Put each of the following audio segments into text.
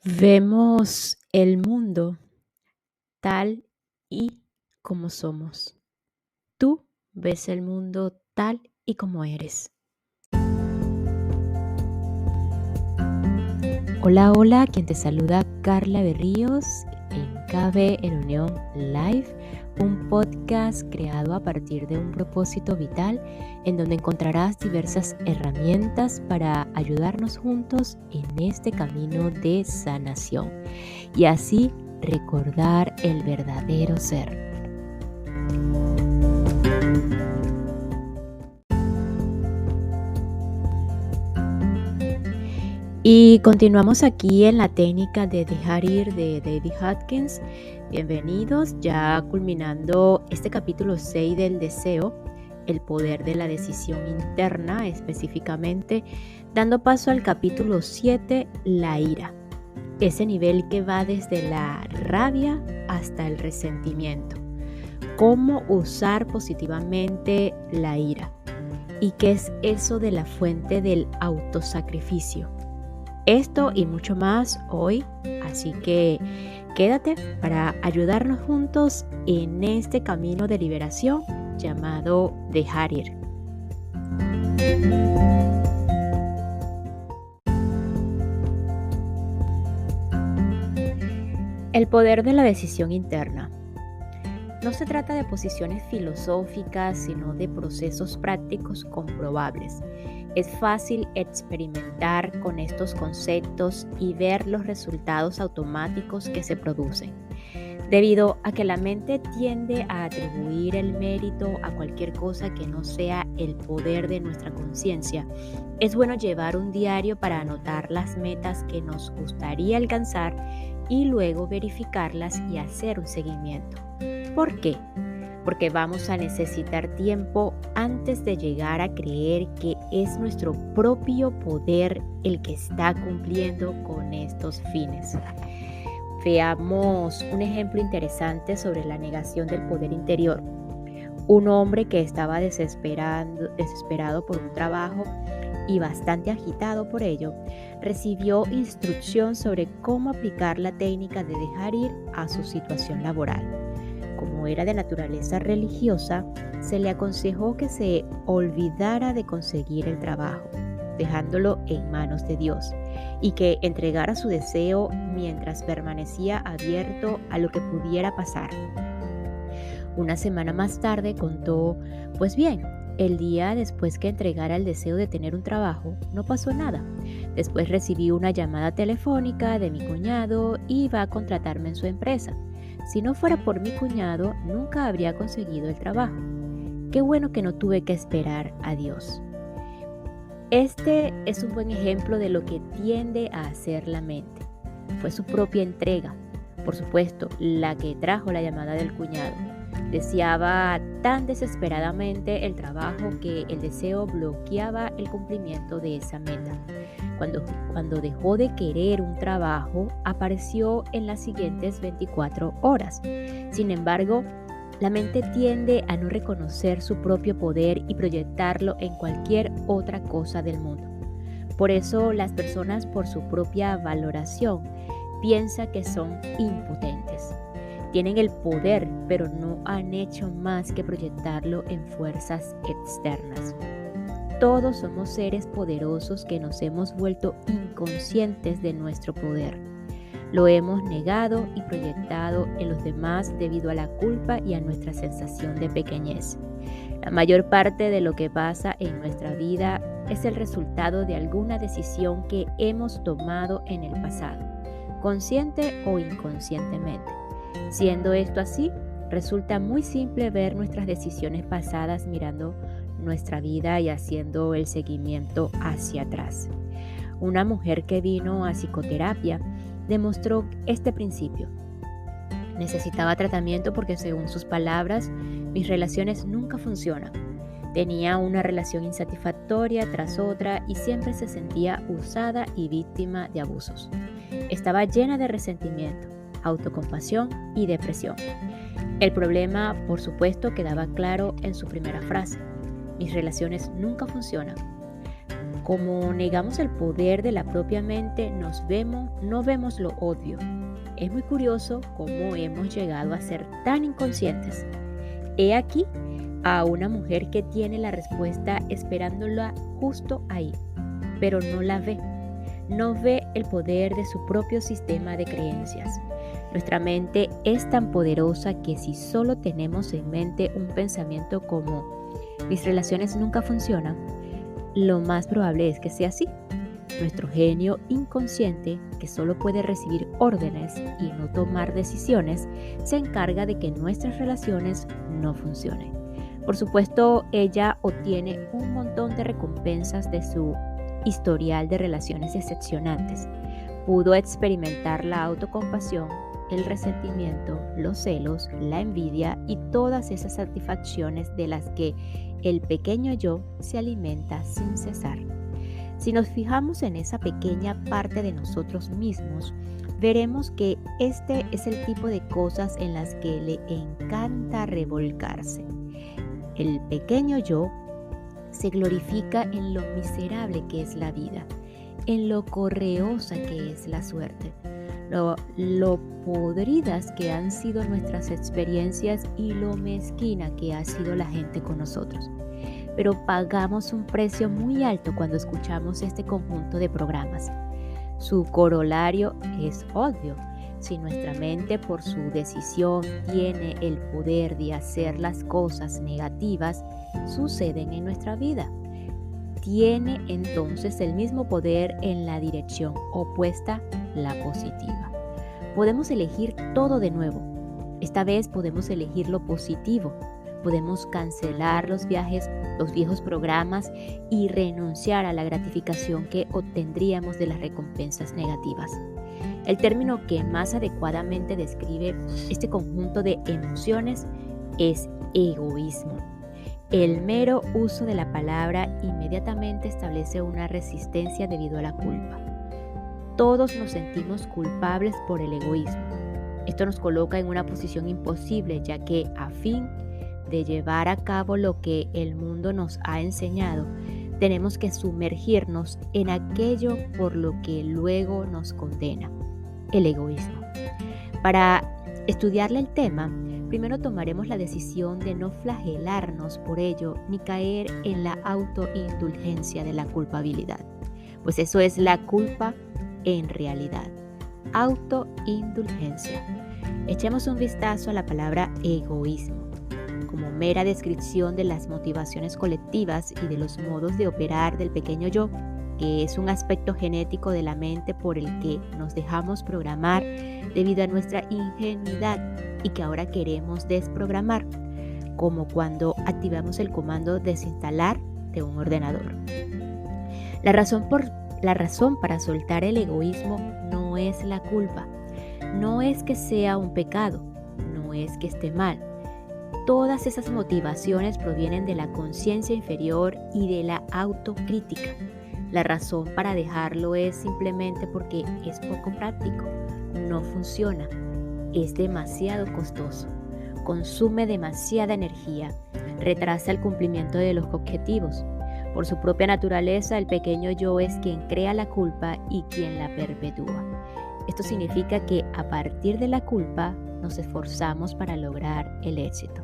Vemos el mundo tal y como somos. Tú ves el mundo tal y como eres. Hola, hola, quien te saluda Carla Berríos en KB en Unión Live, un podcast creado a partir de un propósito vital en donde encontrarás diversas herramientas para ayudarnos juntos en este camino de sanación y así recordar el verdadero ser. Y continuamos aquí en la técnica de dejar ir de David Hawkins. Bienvenidos, ya culminando este capítulo 6 del deseo, el poder de la decisión interna, específicamente dando paso al capítulo 7, la ira. Ese nivel que va desde la rabia hasta el resentimiento. Cómo usar positivamente la ira. ¿Y qué es eso de la fuente del autosacrificio? Esto y mucho más hoy, así que quédate para ayudarnos juntos en este camino de liberación llamado dejar ir. El poder de la decisión interna. No se trata de posiciones filosóficas, sino de procesos prácticos comprobables. Es fácil experimentar con estos conceptos y ver los resultados automáticos que se producen. Debido a que la mente tiende a atribuir el mérito a cualquier cosa que no sea el poder de nuestra conciencia, es bueno llevar un diario para anotar las metas que nos gustaría alcanzar y luego verificarlas y hacer un seguimiento. ¿Por qué? Porque vamos a necesitar tiempo antes de llegar a creer que es nuestro propio poder el que está cumpliendo con estos fines. Veamos un ejemplo interesante sobre la negación del poder interior. Un hombre que estaba desesperado por un trabajo y bastante agitado por ello, recibió instrucción sobre cómo aplicar la técnica de dejar ir a su situación laboral. Como era de naturaleza religiosa, se le aconsejó que se olvidara de conseguir el trabajo, dejándolo en manos de Dios, y que entregara su deseo mientras permanecía abierto a lo que pudiera pasar. Una semana más tarde contó, pues bien, el día después que entregara el deseo de tener un trabajo, no pasó nada. Después recibí una llamada telefónica de mi cuñado y iba a contratarme en su empresa. Si no fuera por mi cuñado, nunca habría conseguido el trabajo. Qué bueno que no tuve que esperar a Dios. Este es un buen ejemplo de lo que tiende a hacer la mente. Fue su propia entrega, por supuesto, la que trajo la llamada del cuñado. Deseaba tan desesperadamente el trabajo que el deseo bloqueaba el cumplimiento de esa meta. Cuando dejó de querer un trabajo, apareció en las siguientes 24 horas. Sin embargo, la mente tiende a no reconocer su propio poder y proyectarlo en cualquier otra cosa del mundo. Por eso las personas, por su propia valoración, piensan que son impotentes. Tienen el poder, pero no han hecho más que proyectarlo en fuerzas externas. Todos somos seres poderosos que nos hemos vuelto inconscientes de nuestro poder. Lo hemos negado y proyectado en los demás debido a la culpa y a nuestra sensación de pequeñez. La mayor parte de lo que pasa en nuestra vida es el resultado de alguna decisión que hemos tomado en el pasado, consciente o inconscientemente. Siendo esto así, resulta muy simple ver nuestras decisiones pasadas mirando nuestra vida y haciendo el seguimiento hacia atrás. Una mujer que vino a psicoterapia demostró este principio. Necesitaba tratamiento porque, según sus palabras, mis relaciones nunca funcionan. Tenía una relación insatisfactoria tras otra y siempre se sentía usada y víctima de abusos. Estaba llena de resentimiento, autocompasión y depresión. El problema, por supuesto, quedaba claro en su primera frase. Mis relaciones nunca funcionan. Como negamos el poder de la propia mente, no vemos lo obvio. Es muy curioso cómo hemos llegado a ser tan inconscientes. He aquí a una mujer que tiene la respuesta esperándola justo ahí, pero no la ve. No ve el poder de su propio sistema de creencias. Nuestra mente es tan poderosa que si solo tenemos en mente un pensamiento como mis relaciones nunca funcionan, lo más probable es que sea así. Nuestro genio inconsciente, que solo puede recibir órdenes y no tomar decisiones, se encarga de que nuestras relaciones no funcionen. Por supuesto, ella obtiene un montón de recompensas de su historial de relaciones decepcionantes. Pudo experimentar la autocompasión, el resentimiento, los celos, la envidia y todas esas satisfacciones de las que el pequeño yo se alimenta sin cesar. Si nos fijamos en esa pequeña parte de nosotros mismos, veremos que este es el tipo de cosas en las que le encanta revolcarse. El pequeño yo se glorifica en lo miserable que es la vida, en lo correosa que es la suerte, lo podridas que han sido nuestras experiencias y lo mezquina que ha sido la gente con nosotros. Pero pagamos un precio muy alto cuando escuchamos este conjunto de programas. Su corolario es obvio. Si nuestra mente por su decisión tiene el poder de hacer las cosas negativas, suceden en nuestra vida. Tiene entonces el mismo poder en la dirección opuesta, la positiva. Podemos elegir todo de nuevo. Esta vez podemos elegir lo positivo. Podemos cancelar los viejos programas y renunciar a la gratificación que obtendríamos de las recompensas negativas. El término que más adecuadamente describe este conjunto de emociones es egoísmo. El mero uso de la palabra inmediatamente establece una resistencia debido a la culpa. Todos nos sentimos culpables por el egoísmo. Esto nos coloca en una posición imposible, ya que a fin de llevar a cabo lo que el mundo nos ha enseñado, tenemos que sumergirnos en aquello por lo que luego nos condena, el egoísmo. Para estudiarle el tema, primero tomaremos la decisión de no flagelarnos por ello ni caer en la autoindulgencia de la culpabilidad, pues eso es la culpa en realidad, autoindulgencia. Echemos un vistazo a la palabra egoísmo como mera descripción de las motivaciones colectivas y de los modos de operar del pequeño yo, que es un aspecto genético de la mente por el que nos dejamos programar debido a nuestra ingenuidad y que ahora queremos desprogramar, como cuando activamos el comando desinstalar de un ordenador. La razón para soltar el egoísmo no es la culpa, no es que sea un pecado, no es que esté mal. Todas esas motivaciones provienen de la conciencia inferior y de la autocrítica. La razón para dejarlo es simplemente porque es poco práctico, no funciona, es demasiado costoso, consume demasiada energía, retrasa el cumplimiento de los objetivos. Por su propia naturaleza, el pequeño yo es quien crea la culpa y quien la perpetúa. Esto significa que a partir de la culpa nos esforzamos para lograr el éxito.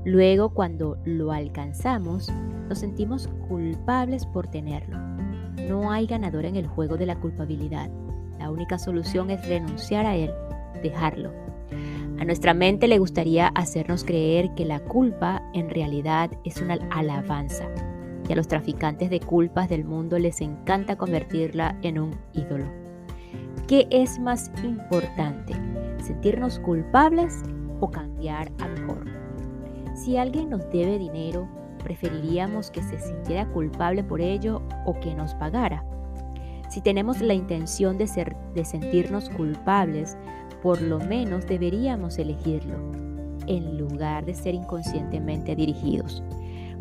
Luego, cuando lo alcanzamos, nos sentimos culpables por tenerlo. No hay ganador en el juego de la culpabilidad. La única solución es renunciar a él, dejarlo. A nuestra mente le gustaría hacernos creer que la culpa en realidad es una alabanza. Y a los traficantes de culpas del mundo les encanta convertirla en un ídolo. ¿Qué es más importante? ¿Sentirnos culpables o cambiar a mejor? Si alguien nos debe dinero, ¿preferiríamos que se sintiera culpable por ello o que nos pagara? Si tenemos la intención de sentirnos culpables, por lo menos deberíamos elegirlo, en lugar de ser inconscientemente dirigidos.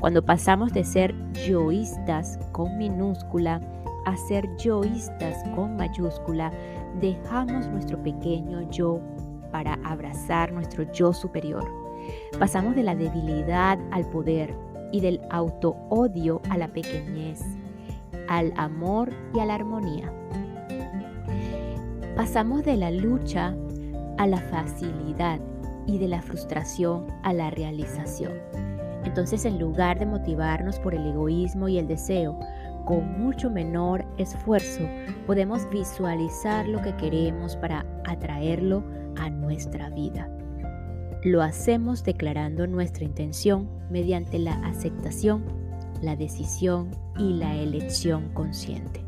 Cuando pasamos de ser yoístas con minúscula a ser yoístas con mayúscula, dejamos nuestro pequeño yo para abrazar nuestro yo superior. Pasamos de la debilidad al poder y del auto-odio a la pequeñez. al amor y a la armonía. Pasamos de la lucha a la facilidad y de la frustración a la realización. Entonces, en lugar de motivarnos por el egoísmo y el deseo, con mucho menor esfuerzo podemos visualizar lo que queremos para atraerlo a nuestra vida. Lo hacemos declarando nuestra intención mediante la aceptación, la decisión y la elección consciente.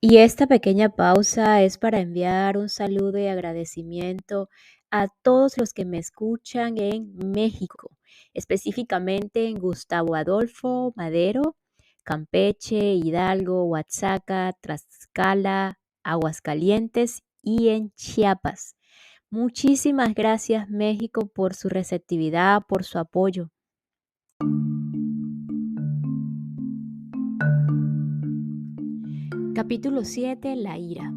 Y esta pequeña pausa es para enviar un saludo y agradecimiento a todos los que me escuchan en México, específicamente en Gustavo Adolfo, Madero, Campeche, Hidalgo, Oaxaca, Tlaxcala, Aguascalientes y en Chiapas. Muchísimas gracias, México, por su receptividad, por su apoyo. Capítulo 7. La ira.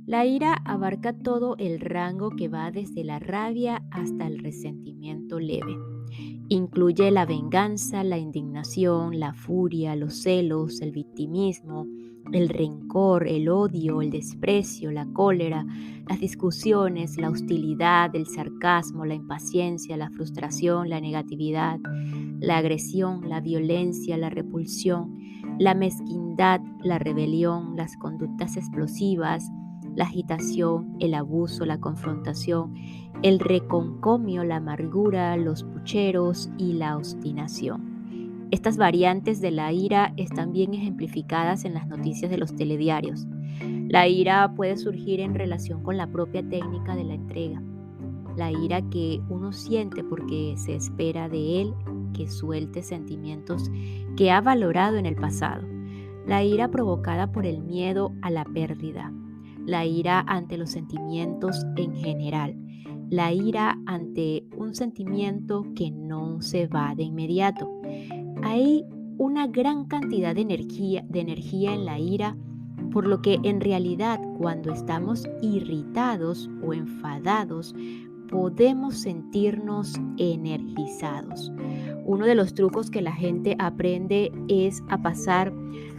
La ira abarca todo el rango que va desde la rabia hasta el resentimiento leve. Incluye la venganza, la indignación, la furia, los celos, el victimismo, el rencor, el odio, el desprecio, la cólera, las discusiones, la hostilidad, el sarcasmo, la impaciencia, la frustración, la negatividad, la agresión, la violencia, la repulsión, la mezquindad, la rebelión, las conductas explosivas, la agitación, el abuso, la confrontación, el reconcomio, la amargura, los pucheros y la obstinación. Estas variantes de la ira están bien ejemplificadas en las noticias de los telediarios. La ira puede surgir en relación con la propia técnica de la entrega. La ira que uno siente porque se espera de él que suelte sentimientos que ha valorado en el pasado. La ira provocada por el miedo a la pérdida. La ira ante los sentimientos en general. La ira ante un sentimiento que no se va de inmediato. Hay una gran cantidad de energía en la ira, por lo que en realidad cuando estamos irritados o enfadados, podemos sentirnos energizados. Uno de los trucos que la gente aprende es a pasar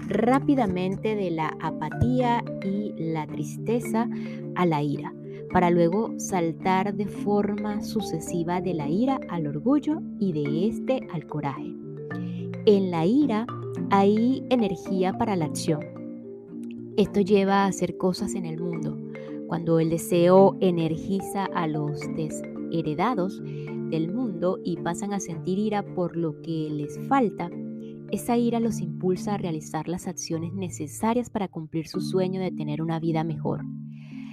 rápidamente de la apatía y la tristeza a la ira, para luego saltar de forma sucesiva de la ira al orgullo y de este al coraje. En la ira hay energía para la acción. Esto lleva a hacer cosas en el mundo. Cuando el deseo energiza a los desheredados del mundo y pasan a sentir ira por lo que les falta, esa ira los impulsa a realizar las acciones necesarias para cumplir su sueño de tener una vida mejor.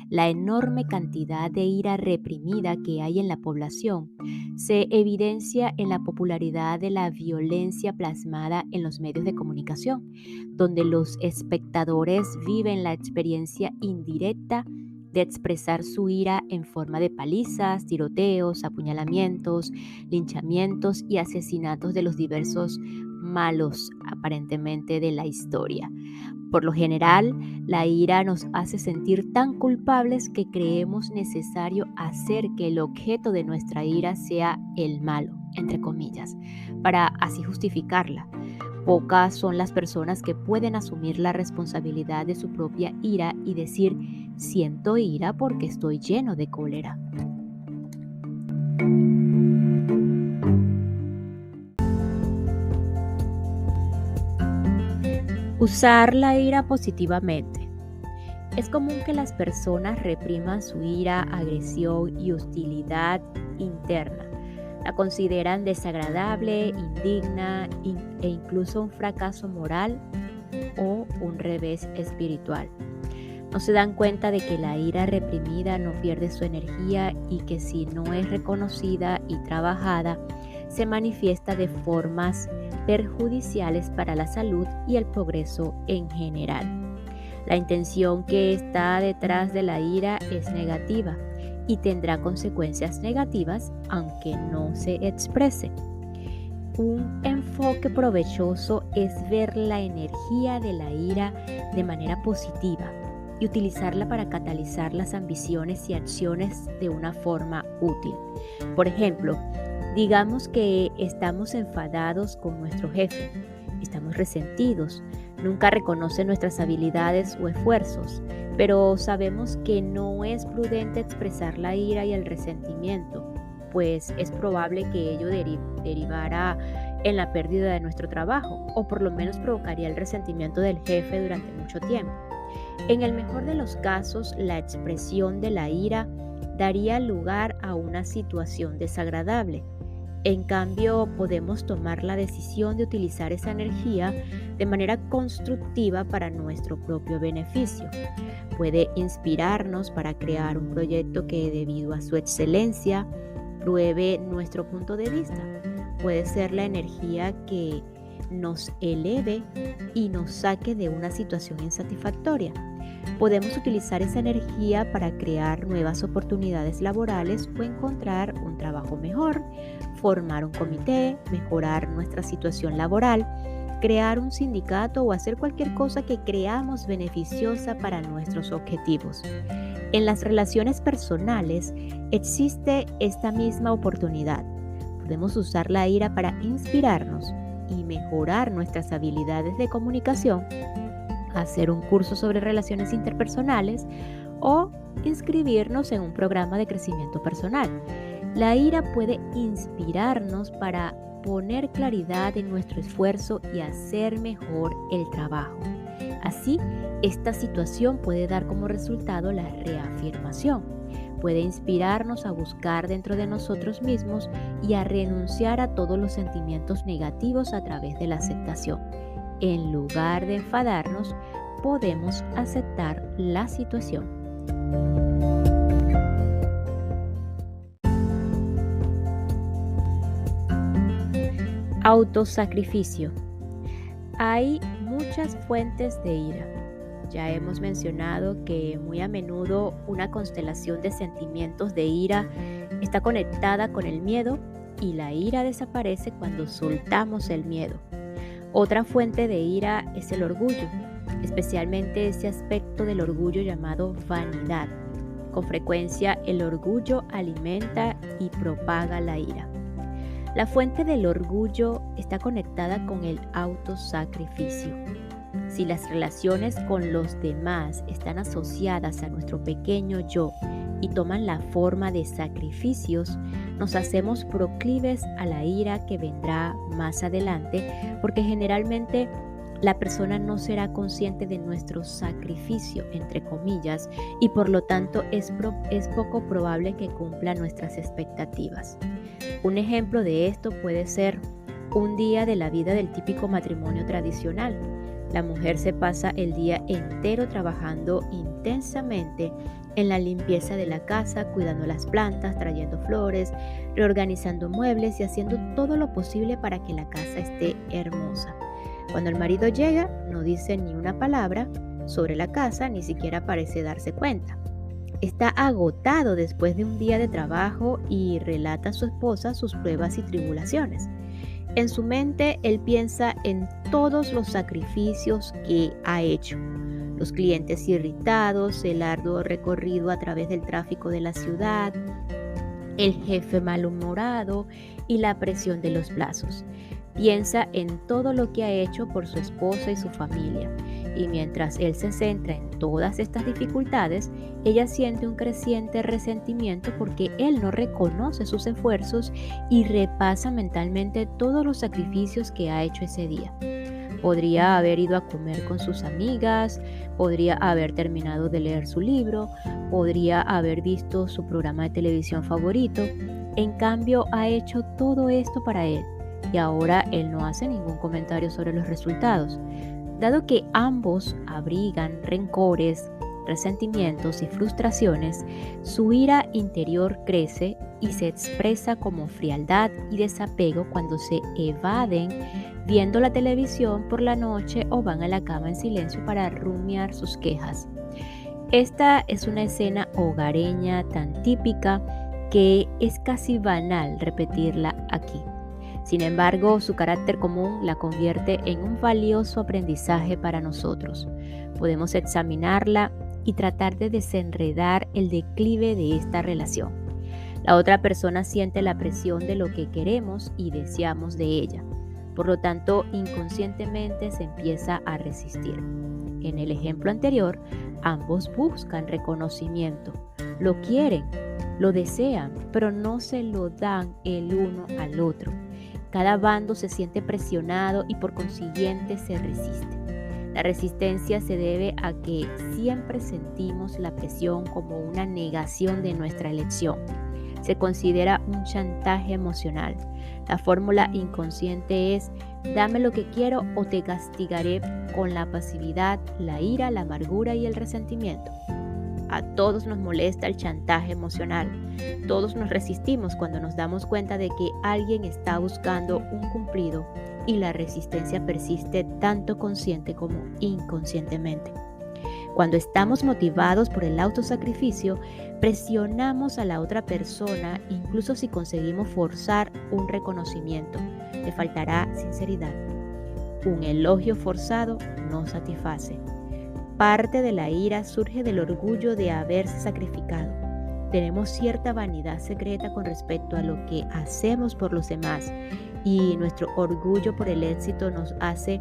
La enorme cantidad de ira reprimida que hay en la población se evidencia en la popularidad de la violencia plasmada en los medios de comunicación, donde los espectadores viven la experiencia indirecta de expresar su ira en forma de palizas, tiroteos, apuñalamientos, linchamientos y asesinatos de los diversos malos aparentemente de la historia. Por lo general, la ira nos hace sentir tan culpables que creemos necesario hacer que el objeto de nuestra ira sea el malo, entre comillas, para así justificarla. Pocas son las personas que pueden asumir la responsabilidad de su propia ira y decir, siento ira porque estoy lleno de cólera. Usar la ira positivamente. Es común que las personas repriman su ira, agresión y hostilidad interna. La consideran desagradable, indigna e incluso un fracaso moral o un revés espiritual. No se dan cuenta de que la ira reprimida no pierde su energía y que si no es reconocida y trabajada, se manifiesta de formas perjudiciales para la salud y el progreso en general. La intención que está detrás de la ira es negativa y tendrá consecuencias negativas aunque no se exprese. Un enfoque provechoso es ver la energía de la ira de manera positiva y utilizarla para catalizar las ambiciones y acciones de una forma útil. Por ejemplo, Digamos que estamos enfadados con nuestro jefe, estamos resentidos, nunca reconoce nuestras habilidades o esfuerzos, pero sabemos que no es prudente expresar la ira y el resentimiento, pues es probable que ello derivara en la pérdida de nuestro trabajo o por lo menos provocaría el resentimiento del jefe durante mucho tiempo. En el mejor de los casos, la expresión de la ira daría lugar a una situación desagradable. En cambio, podemos tomar la decisión de utilizar esa energía de manera constructiva para nuestro propio beneficio. Puede inspirarnos para crear un proyecto que, debido a su excelencia, pruebe nuestro punto de vista. Puede ser la energía que nos eleve y nos saque de una situación insatisfactoria. Podemos utilizar esa energía para crear nuevas oportunidades laborales o encontrar un trabajo mejor, formar un comité, mejorar nuestra situación laboral, crear un sindicato o hacer cualquier cosa que creamos beneficiosa para nuestros objetivos. En las relaciones personales existe esta misma oportunidad. Podemos usar la ira para inspirarnos y mejorar nuestras habilidades de comunicación, hacer un curso sobre relaciones interpersonales o inscribirnos en un programa de crecimiento personal. La ira puede inspirarnos para poner claridad en nuestro esfuerzo y hacer mejor el trabajo. Así, esta situación puede dar como resultado la reafirmación. Puede inspirarnos a buscar dentro de nosotros mismos y a renunciar a todos los sentimientos negativos a través de la aceptación. En lugar de enfadarnos, podemos aceptar la situación. Autosacrificio. Hay muchas fuentes de ira. Ya hemos mencionado que muy a menudo una constelación de sentimientos de ira está conectada con el miedo y la ira desaparece cuando soltamos el miedo. Otra fuente de ira es el orgullo, especialmente ese aspecto del orgullo llamado vanidad. Con frecuencia el orgullo alimenta y propaga la ira. La fuente del orgullo está conectada con el autosacrificio. Si las relaciones con los demás están asociadas a nuestro pequeño yo y toman la forma de sacrificios, nos hacemos proclives a la ira que vendrá más adelante, porque generalmente la persona no será consciente de nuestro sacrificio, entre comillas, y por lo tanto es poco probable que cumpla nuestras expectativas. Un ejemplo de esto puede ser un día de la vida del típico matrimonio tradicional. La mujer se pasa el día entero trabajando intensamente en la limpieza de la casa, cuidando las plantas, trayendo flores, reorganizando muebles y haciendo todo lo posible para que la casa esté hermosa. Cuando el marido llega, no dice ni una palabra sobre la casa, ni siquiera parece darse cuenta. Está agotado después de un día de trabajo y relata a su esposa sus pruebas y tribulaciones. En su mente, él piensa en todos los sacrificios que ha hecho, los clientes irritados, el arduo recorrido a través del tráfico de la ciudad, el jefe malhumorado y la presión de los plazos. Piensa en todo lo que ha hecho por su esposa y su familia, y mientras él se centra en todas estas dificultades, ella siente un creciente resentimiento porque él no reconoce sus esfuerzos y repasa mentalmente todos los sacrificios que ha hecho ese día. Podría haber ido a comer con sus amigas, podría haber terminado de leer su libro, podría haber visto su programa de televisión favorito. En cambio, ha hecho todo esto para él. Y ahora él no hace ningún comentario sobre los resultados. Dado que ambos abrigan rencores, resentimientos y frustraciones, su ira interior crece y se expresa como frialdad y desapego cuando se evaden viendo la televisión por la noche o van a la cama en silencio para rumiar sus quejas. Esta es una escena hogareña tan típica que es casi banal repetirla aquí. Sin embargo, su carácter común la convierte en un valioso aprendizaje para nosotros. Podemos examinarla y tratar de desenredar el declive de esta relación. La otra persona siente la presión de lo que queremos y deseamos de ella. Por lo tanto, inconscientemente se empieza a resistir. En el ejemplo anterior, ambos buscan reconocimiento, lo quieren, lo desean, pero no se lo dan el uno al otro. Cada bando se siente presionado y por consiguiente se resiste. La resistencia se debe a que siempre sentimos la presión como una negación de nuestra elección. Se considera un chantaje emocional. La fórmula inconsciente es: dame lo que quiero o te castigaré con la pasividad, la ira, la amargura y el resentimiento. A todos nos molesta el chantaje emocional. Todos nos resistimos cuando nos damos cuenta de que alguien está buscando un cumplido y la resistencia persiste tanto consciente como inconscientemente. Cuando estamos motivados por el autosacrificio, presionamos a la otra persona, incluso si conseguimos forzar un reconocimiento. Le faltará sinceridad. Un elogio forzado no satisface. Parte de la ira surge del orgullo de haberse sacrificado. Tenemos cierta vanidad secreta con respecto a lo que hacemos por los demás y nuestro orgullo por el éxito nos hace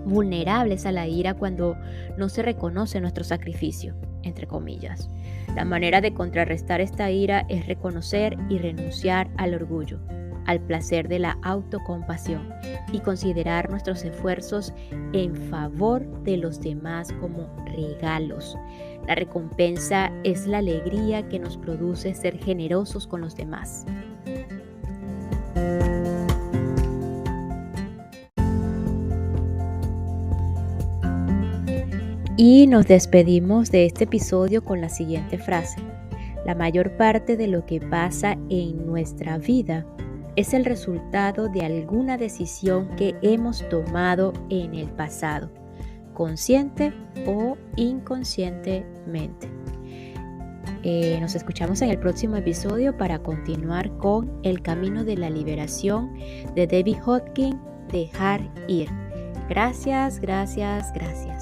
vulnerables a la ira cuando no se reconoce nuestro sacrificio, entre comillas. La manera de contrarrestar esta ira es reconocer y renunciar al orgullo, al placer de la autocompasión y considerar nuestros esfuerzos en favor de los demás como regalos. La recompensa es la alegría que nos produce ser generosos con los demás. Y nos despedimos de este episodio con la siguiente frase: la mayor parte de lo que pasa en nuestra vida es el resultado de alguna decisión que hemos tomado en el pasado, consciente o inconscientemente. Nos escuchamos en el próximo episodio para continuar con El camino de la liberación de David Hawkins, Dejar ir. Gracias, gracias, gracias.